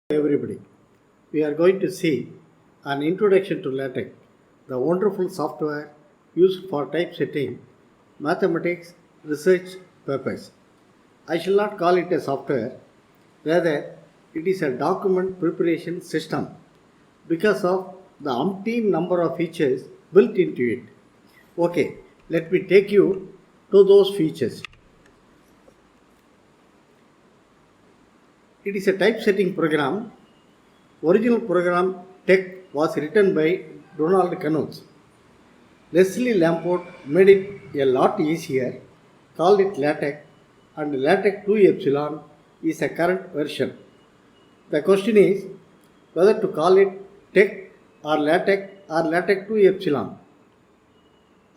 Everybody, we are going to see an introduction to LaTeX, the wonderful software used for typesetting mathematics research purpose. I shall not call it a software, rather it is a document preparation system because of the umpteen number of features built into it. Okay, let me take you to those features. It is a typesetting program. Original program text was written by Donald Knuth. Leslie Lamport made it a lot easier, called it LaTeX, and LaTeX 2 Epsilon is a current version. The question is whether to call it text or LaTeX 2 Epsilon.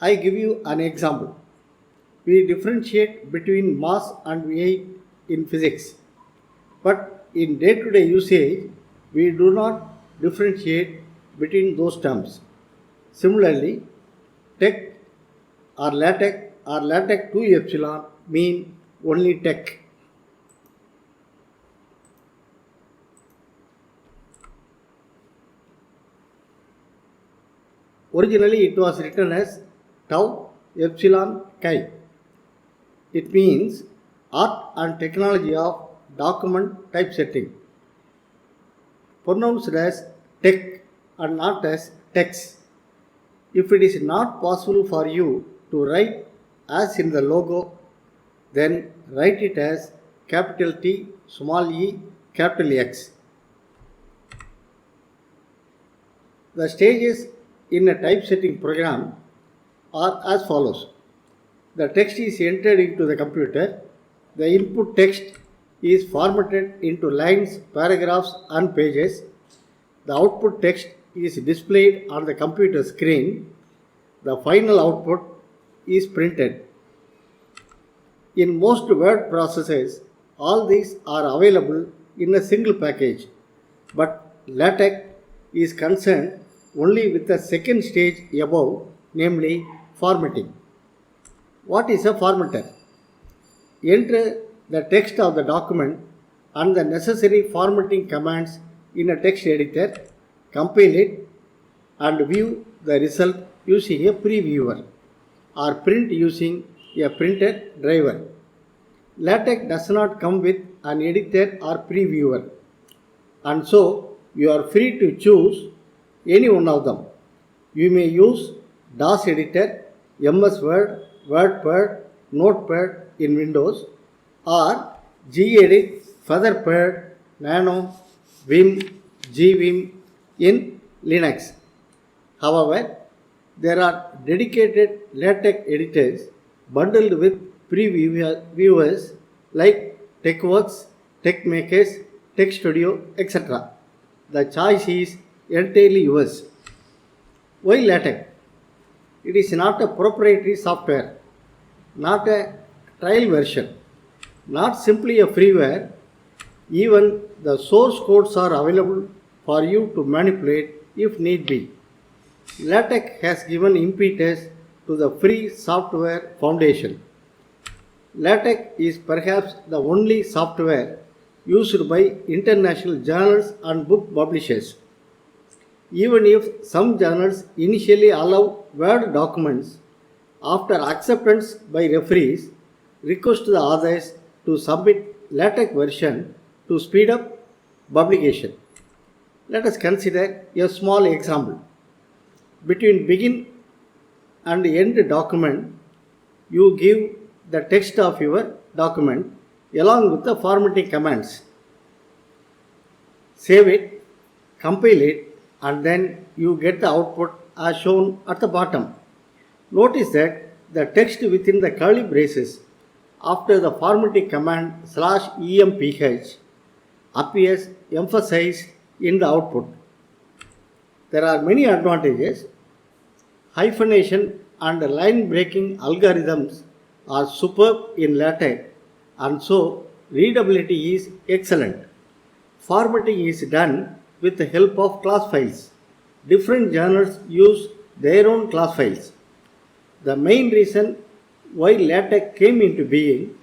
I give you an example. We differentiate between mass and weight in physics. But in day-to-day usage, we do not differentiate between those terms. Similarly, text or LaTeX 2 Epsilon mean only text. Originally, it was written as tau epsilon chi. It means art and technology of document typesetting, pronounced as text and not as text. If it is not possible for you to write as in the logo, then write it as capital T, small e, capital X. The stages in a typesetting program are as follows. The text is entered into the computer. The input text is formatted into lines, paragraphs and pages. The output text is displayed on the computer screen. The final output is printed. In most word processors, all these are available in a single package, but LaTeX is concerned only with the second stage above, namely formatting. What is a formatter? Enter the text of the document and the necessary formatting commands in a text editor, compile it and view the result using a previewer or print using a printer driver. LaTeX does not come with an editor or previewer, and so you are free to choose any one of them. You may use DOS editor, MS Word, WordPad, Notepad in Windows, or gedit, Featherpad, Nano, Vim, gvim in Linux. However, there are dedicated LaTeX editors bundled with previewers like TeXworks, TeXmakers, TeXstudio, etc. The choice is entirely yours. Why LaTeX? It is not a proprietary software, not a trial version, not simply a freeware. Even the source codes are available for you to manipulate if need be. LaTeX has given impetus to the free software foundation. LaTeX is perhaps the only software used by international journals and book publishers. Even if some journals initially allow Word documents, after acceptance by referees, request the authors to submit LaTeX version to speed up publication. Let us consider a small example. Between begin and end document, you give the text of your document along with the formatting commands. Save it, compile it, and then you get the output as shown at the bottom. Notice that the text within the curly braces after the formatting command /emph appears emphasized in the output. There are many advantages. Hyphenation and line breaking algorithms are superb in LaTeX, and so readability is excellent. Formatting is done with the help of class files. Different journals use their own class files. The main reason why LaTeX came into being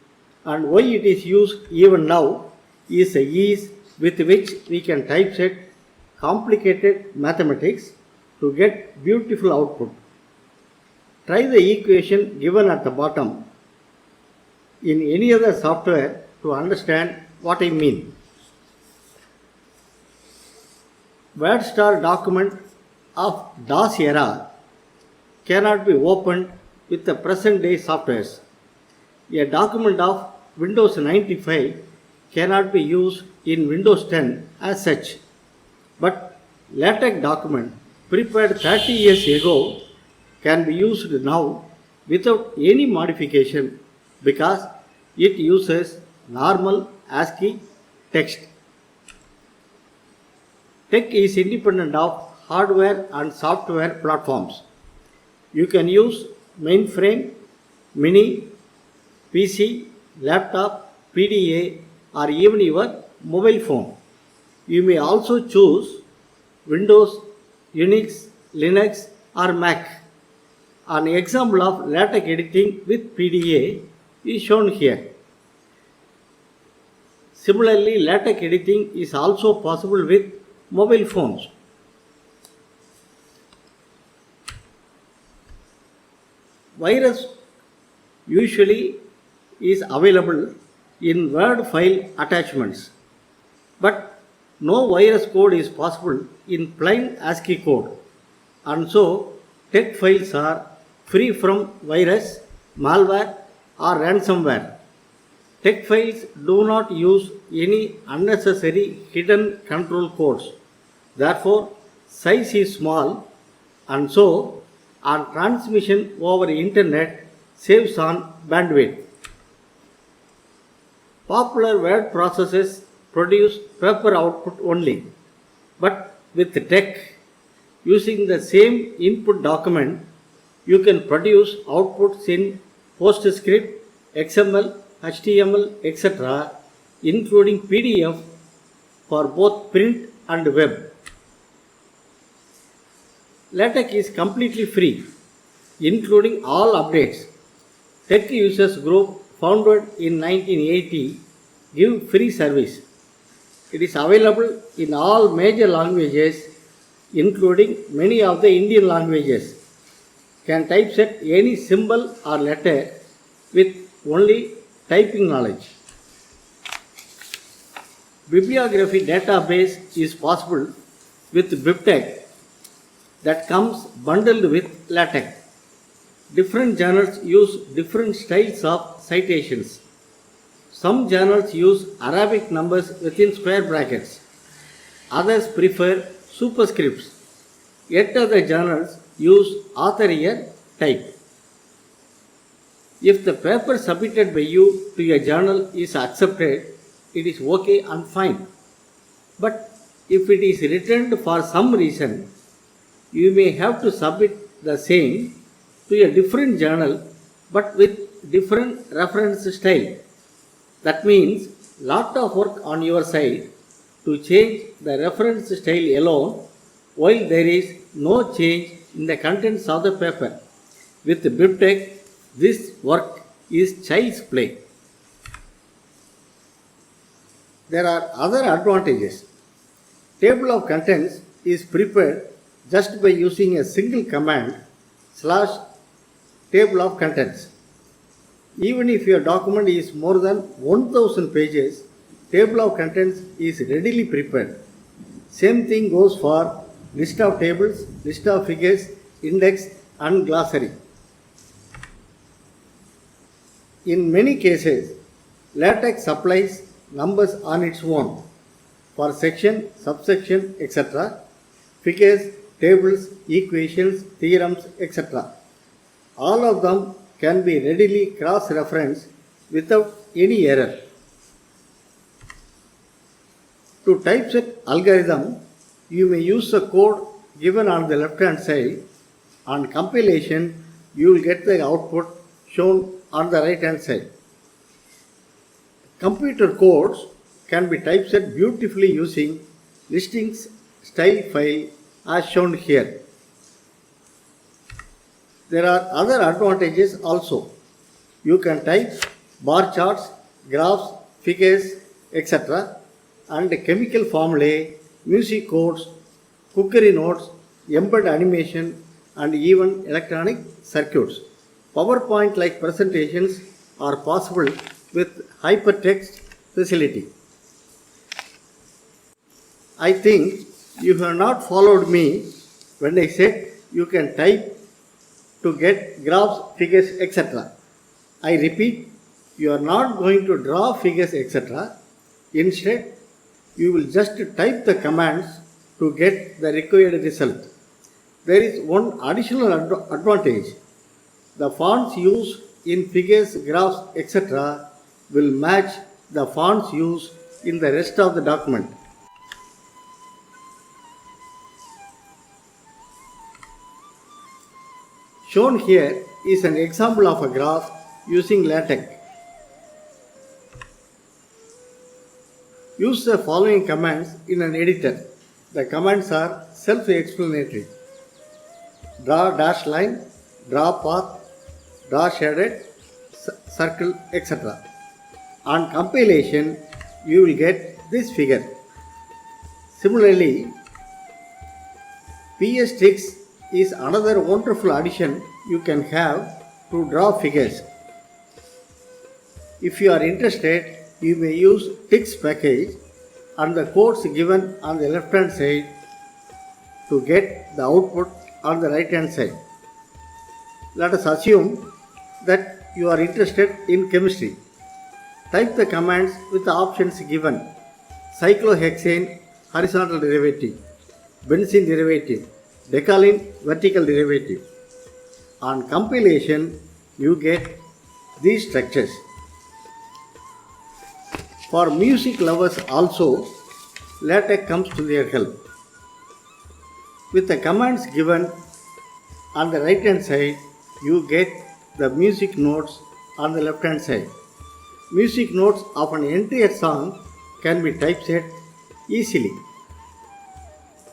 and why it is used even now is the ease with which we can typeset complicated mathematics to get beautiful output. Try the equation given at the bottom in any other software to understand what I mean. WordStar document of DOS era cannot be opened with the present day softwares. A document of Windows 95 cannot be used in Windows 10 as such, but LaTeX document prepared 30 years ago can be used now without any modification because it uses normal ASCII text. TeX is independent of hardware and software platforms. You can use mainframe, mini, PC, laptop, PDA, or even your mobile phone. You may also choose Windows, Unix, Linux, or Mac. An example of LaTeX editing with PDA is shown here. Similarly, LaTeX editing is also possible with mobile phones. Virus usually is available in Word file attachments, but no virus code is possible in plain ASCII code, and so TeX files are free from virus, malware, or ransomware. TeX files do not use any unnecessary hidden control codes. Therefore, size is small, and so on transmission over internet saves on bandwidth. Popular word processes produce paper output only, but with TeX, using the same input document, you can produce outputs in PostScript, XML, HTML, etc., including PDF for both print and web. LaTeX is completely free, including all updates. TeX Users Group, founded in 1980, give free service. It is available in all major languages, including many of the Indian languages. Can typeset any symbol or letter with only typing knowledge. Bibliography database is possible with BibTeX that comes bundled with LaTeX. Different journals use different styles of citations. Some journals use Arabic numbers within square brackets. Others prefer superscripts. Yet other journals use author year type. If the paper submitted by you to a journal is accepted, it is okay and fine. But if it is returned for some reason, you may have to submit the same to a different journal but with different reference style. That means lot of work on your side to change the reference style alone while there is no change in the contents of the paper. With BibTeX, this work is child's play. There are other advantages. Table of contents is prepared just by using a single command /table of contents. Even if your document is more than 1000 pages, table of contents is readily prepared. Same thing goes for list of tables, list of figures, index, and glossary. In many cases, LaTeX supplies numbers on its own for section, subsection, etc., figures, tables, equations, theorems, etc. All of them can be readily cross-referenced without any error. To typeset algorithm, you may use the code given on the left-hand side. On compilation, you will get the output shown on the right-hand side. Computer codes can be typeset beautifully using listings style file as shown here. There are other advantages also. You can type bar charts, graphs, figures, etc. and chemical formulae, music codes, cookery notes, embedded animation, and even electronic circuits. PowerPoint-like presentations are possible with hypertext facility. I think you have not followed me when I said you can type to get graphs, figures, etc. I repeat, you are not going to draw figures, etc. Instead, you will just type the commands to get the required result. There is one additional advantage. The fonts used in figures, graphs, etc. will match the fonts used in the rest of the document. Shown here is an example of a graph using LaTeX. Use the following commands in an editor. The commands are self-explanatory. Draw dashed line, draw path, draw shaded, circle, etc. On compilation, you will get this figure. Similarly, PS Tricks is another wonderful addition you can have to draw figures. If you are interested, you may use Tricks package and the codes given on the left hand side to get the output on the right hand side. Let us assume that you are interested in chemistry. Type the commands with the options given: cyclohexane horizontal derivative, benzene derivative, decalin vertical derivative. On compilation, you get these structures. For music lovers also, LaTeX comes to their help. With the commands given on the right hand side, you get the music notes on the left hand side. Music notes of an entire song can be typeset easily.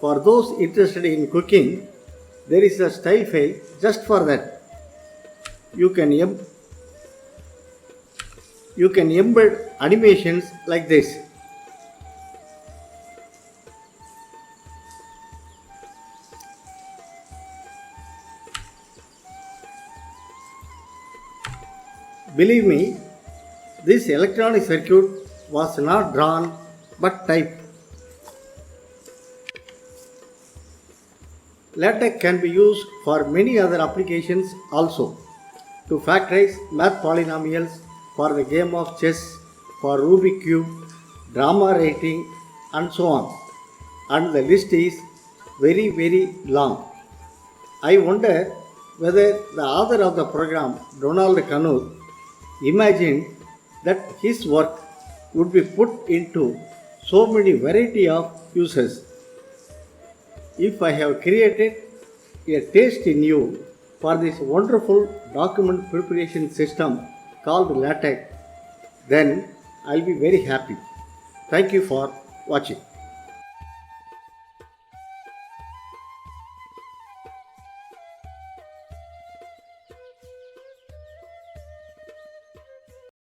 For those interested in cooking, there is a style file just for that. You can embed animations like this. Believe me, this electronic circuit was not drawn but typed. LaTeX can be used for many other applications also. To factorize math polynomials, for the game of chess, for Rubik cube, drama writing, and so on. And the list is very, very long. I wonder whether the author of the program, Donald Knuth, imagined that his work would be put into so many variety of uses. If I have created a taste in you for this wonderful document preparation system called LaTeX, then I'll be very happy. Thank you for watching.